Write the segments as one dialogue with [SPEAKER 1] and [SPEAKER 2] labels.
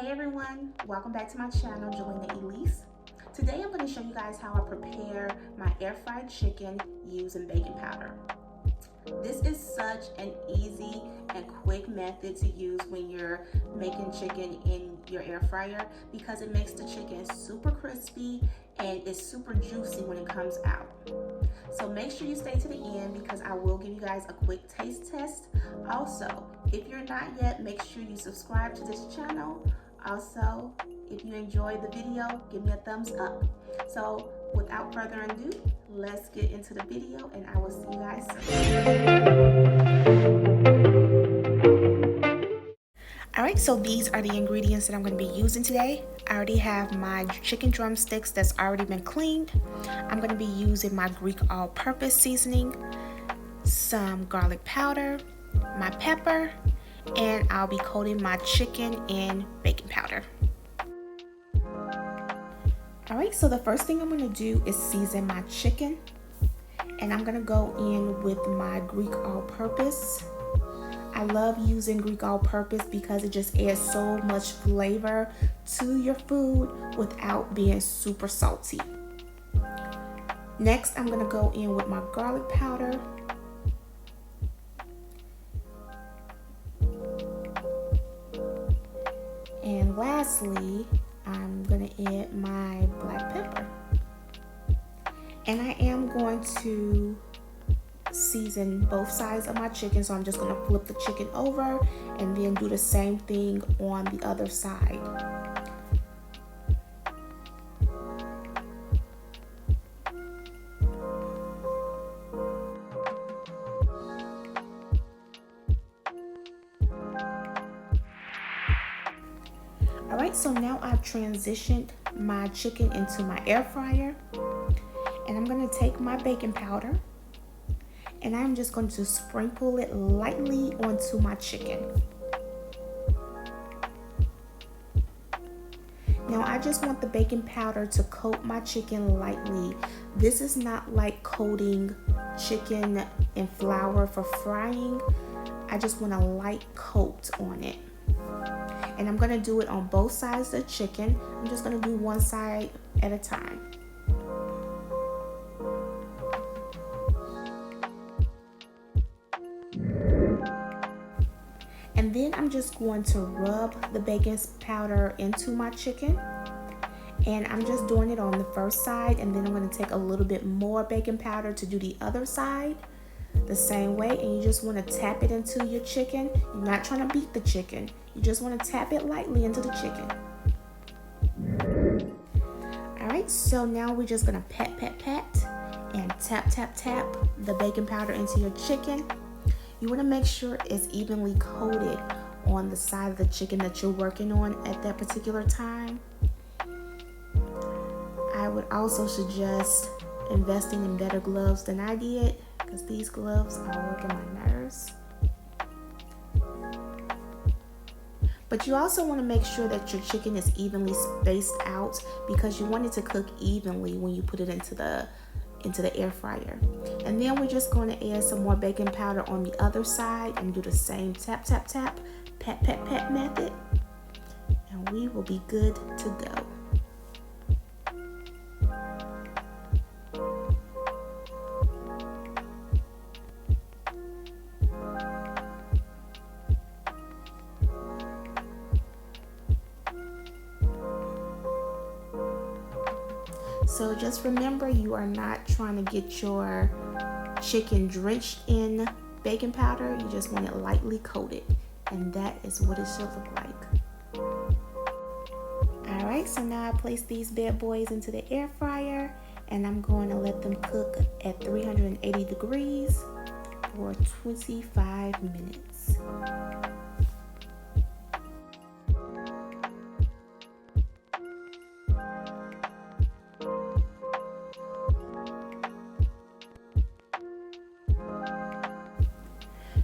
[SPEAKER 1] Hey everyone, welcome back to my channel, Jelena Elise. Today I'm going to show you guys how I prepare my air fried chicken using baking powder. This is such an easy and quick method to use when you're making chicken in your air fryer because it makes the chicken super crispy and it's super juicy when it comes out. So make sure you stay to the end because I will give you guys a quick taste test. Also, if you're not yet, make sure you subscribe to this channel. Also, if you enjoyed the video, give me a thumbs up. So without further ado, let's get into the video and I will see you guys soon. Alright, so these are the ingredients that I'm going to be using today. I already have my chicken drumsticks that's already been cleaned. I'm going to be using my Greek all-purpose seasoning, some garlic powder, my pepper, and I'll be coating my chicken in baking powder. Alright, so the first thing I'm going to do is season my chicken. And I'm going to go in with my Greek all-purpose. I love using Greek all-purpose because it just adds so much flavor to your food without being super salty. Next, I'm going to go in with my garlic powder. And lastly, I'm going to add my black pepper. And I am going to season both sides of my chicken, so I'm just going to flip the chicken over and then do the same thing on the other side. Alright, so now I've transitioned my chicken into my air fryer, and I'm going to take my baking powder and I'm just going to sprinkle it lightly onto my chicken. Now I just want the baking powder to coat my chicken lightly. This is not like coating chicken in flour for frying. I just want a light coat on it. And I'm going to do it on both sides of the chicken. I'm just going to do one side at a time. And then I'm just going to rub the baking powder into my chicken. And I'm just doing it on the first side, and then I'm going to take a little bit more baking powder to do the other side the same way. And you just want to tap it into your chicken. You're not trying to beat the chicken. You just want to tap it lightly into the chicken. Alright, so now we're just going to pat and tap the baking powder into your chicken. You want to make sure it's evenly coated on the side of the chicken that you're working on at that particular time. I would also suggest investing in better gloves than I did because these gloves are working my nerves. But you also want to make sure that your chicken is evenly spaced out because you want it to cook evenly when you put it into the air fryer. And then we're just going to add some more baking powder on the other side and do the same tap, pat method. And we will be good to go. So just remember, you are not trying to get your chicken drenched in baking powder. You just want it lightly coated, and that is what it should look like. Alright, so now I place these bad boys into the air fryer, and I'm going to let them cook at 380 degrees for 25 minutes.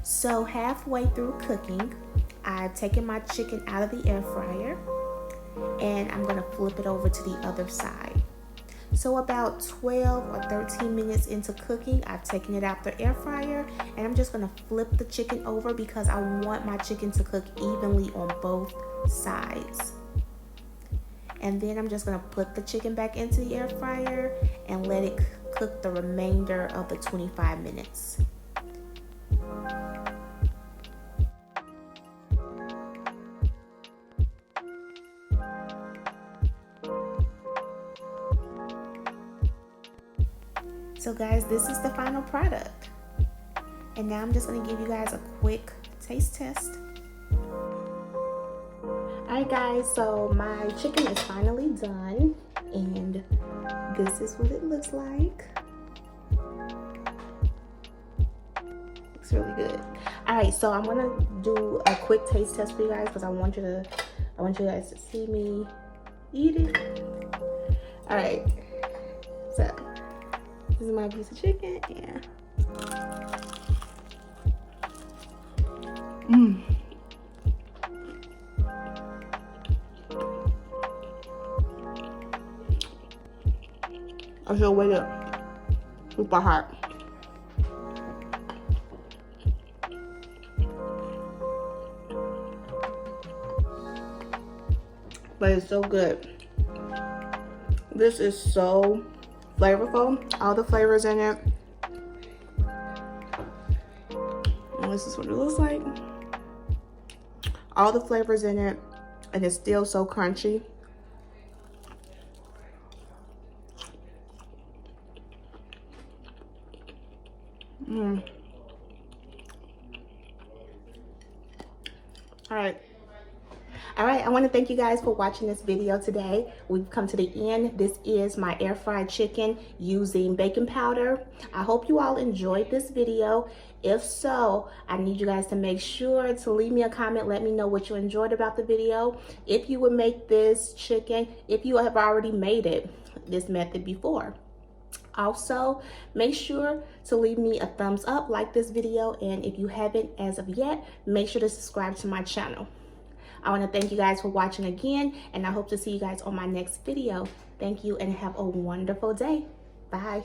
[SPEAKER 1] So halfway through cooking, I've taken my chicken out of the air fryer and I'm going to flip it over to the other side. So about 12 or 13 minutes into cooking, I've taken it out the air fryer and I'm just going to flip the chicken over because I want my chicken to cook evenly on both sides. And then I'm just gonna put the chicken back into the air fryer and let it cook the remainder of the 25 minutes. So guys, this is the final product. And now I'm just gonna give you guys a quick taste test. Alright guys, so my chicken is finally done and this is what it looks like. Looks really good. Alright, so I'm gonna do a quick taste test for you guys because I want you guys to see me eat it. Alright, so this is my piece of chicken, yeah. I should wait it super hot. But it's so good. This is so flavorful. All the flavors in it. And this is what it looks like. All the flavors in it, and it's still so crunchy. All right, I want to thank you guys for watching this video today. We've come to the end. This is my air fried chicken using baking powder. I hope you all enjoyed this video. If so, I need you guys to make sure to leave me a comment. Let me know what you enjoyed about the video. If you would make this chicken, if you have already made it this method before. Also, make sure to leave me a thumbs up, like this video, and if you haven't as of yet, make sure to subscribe to my channel. I want to thank you guys for watching again, and I hope to see you guys on my next video. Thank you and have a wonderful day. Bye.